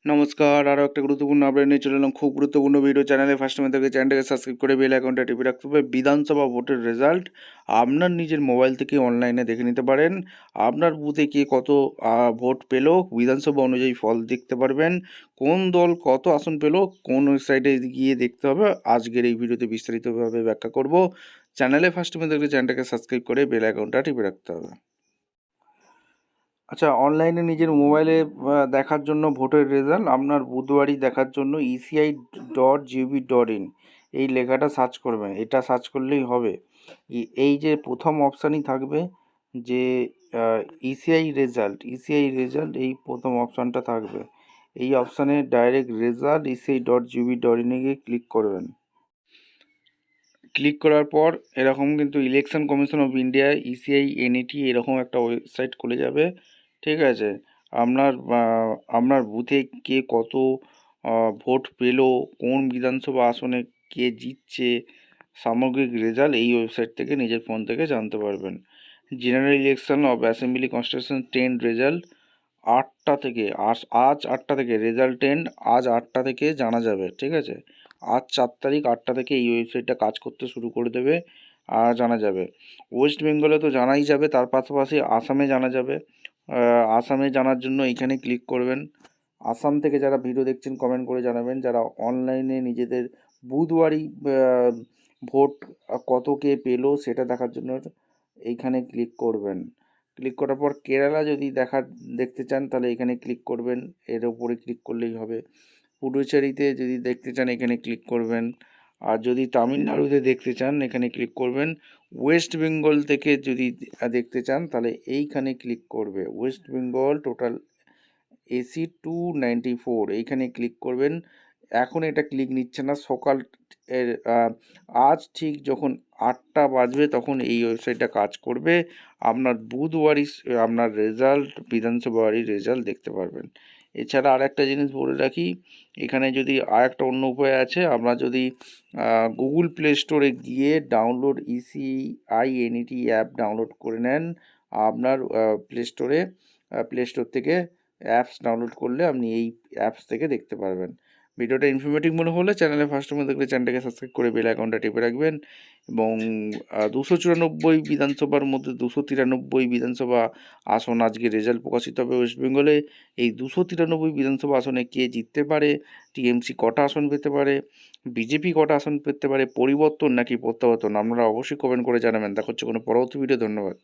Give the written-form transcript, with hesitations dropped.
নমস্কার, আরও একটা গুরুত্বপূর্ণ আপডেট নিয়ে চলে এলাম। খুব গুরুত্বপূর্ণ ভিডিও। চ্যানেলে ফার্স্ট টাইম থেকে চ্যানেলটাকে সাবস্ক্রাইব করে বেল আইকনটা টিপে রাখতে হবে। বিধানসভা ভোটের রেজাল্ট আপনার নিজের মোবাইল থেকে অনলাইনে দেখে নিতে পারেন। আপনার বুথে কে কত ভোট পেলো, বিধানসভা অনুযায়ী ফল দেখতে পারবেন। কোন দল কত আসন পেলো, কোন ওয়েবসাইটে গিয়ে দেখতে হবে, আজকের এই ভিডিওতে বিস্তারিতভাবে ব্যাখ্যা করব। চ্যানেলে ফার্স্ট টাইম থেকে চ্যানেলটাকে সাবস্ক্রাইব করে বেল আইকনটা টিপে রাখতে হবে। আচ্ছা, অনলাইনে নিজের মোবাইলে দেখার জন্য ভোটের রেজাল্ট আপনার বুধবারই দেখার জন্য eci.gov.in এই লেখাটা সার্চ করবেন। এটা সার্চ করলেই হবে। এই যে প্রথম অপশানই থাকবে যে ইসিআই রেজাল্ট এই প্রথম অপশানটা থাকবে। এই অপশানে ডাইরেক্ট রেজাল্ট eci.gov.in গিয়ে ক্লিক করবেন। ক্লিক করার পর এরকম কিন্তু ইলেকশন কমিশন অফ ইন্ডিয়া ইসিআই.NET এরকম একটা ওয়েবসাইট খুলে যাবে। ঠিক আছে, আপনার বুথে কে কত ভোট পেলো, কোন বিধানসভা আসনে কে জিতছে, সামগ্রিক রেজাল্ট এই ওয়েবসাইট থেকে নিজের ফোন থেকে জানতে পারবেন। General election of assembly constitution 10 result 8টা থেকে আজ 8টা থেকে রেজাল্ট 10 আজ 8টা থেকে জানা যাবে। ঠিক আছে, আজ 4 তারিখ 8টা থেকে এই ওয়েবসাইটটা কাজ করতে শুরু করে দেবে আর জানা যাবে। ওয়েস্ট বেঙ্গলে তো জানাই যাবে, তার পাশাপাশি আসামে জানা যাবে। আসামে জানার জন্য এইখানে ক্লিক করবেন। আসাম থেকে যারা ভিডিও দেখছেন কমেন্ট করে জানাবেন। যারা অনলাইনে নিজেদের বুধবারই ভোট কত কে পেলো সেটা দেখার জন্য এইখানে ক্লিক করবেন। ক্লিক করার পর কেরালা যদি দেখতে চান তাহলে এখানে ক্লিক করবেন। এর উপরে ক্লিক করলেই হবে। পুডুচেরিতে যদি দেখতে চান এখানে ক্লিক করবেন। আর যদি তামিলনাড়ুতে দেখতে চান এখানে ক্লিক করবেন। ওয়েস্ট বেঙ্গল থেকে যদি দেখতে চান তাহলে এইখানে ক্লিক করবে। ওয়েস্ট বেঙ্গল টোটাল AC-294 এইখানে ক্লিক করবেন। এখন এটা ক্লিক নিচ্ছে না। সকাল আজ ঠিক যখন 8টা বাজবে তখন এই ওয়েবসাইটটা কাজ করবে। আপনার বুধবারই আপনার রেজাল্ট, বিধানসভারই রেজাল্ট দেখতে পারবেন। এছাড়া আর একটা জিনিস বলে রাখি, এখানে যদি আর একটা অন্য উপায় আছে, আমরা যদি গুগল প্লে স্টোরে গিয়ে ডাউনলোড ইসিআই.NET অ্যাপ ডাউনলোড করে নেন, আপনার প্লে স্টোর থেকে অ্যাপস ডাউনলোড করলে আপনি এই অ্যাপস থেকে দেখতে পারবেন। ভিডিওটা ইনফরমেটিভ মনে হলে চ্যানেলে ফার্স্ট টাইম দেখলে চ্যানেলটাকে সাবস্ক্রাইব করে বেল আইকনটা টিপে রাখবেন। এবং 294 বিধানসভার মধ্যে 293 বিধানসভা আসন আজকে রেজাল্ট প্রকাশিত হবে ওয়েস্ট বেঙ্গলে। এই 293 বিধানসভা আসনে কে জিততে পারে, টিএমসি কটা আসন পেতে পারে, বিজেপি কটা আসন পেতে পারে, পরিবর্তন নাকি প্রত্যাবর্তন, আপনারা অবশ্যই কমেন্ট করে জানাবেন। দেখা হচ্ছে কোনো পরবর্তী ভিডিও। ধন্যবাদ।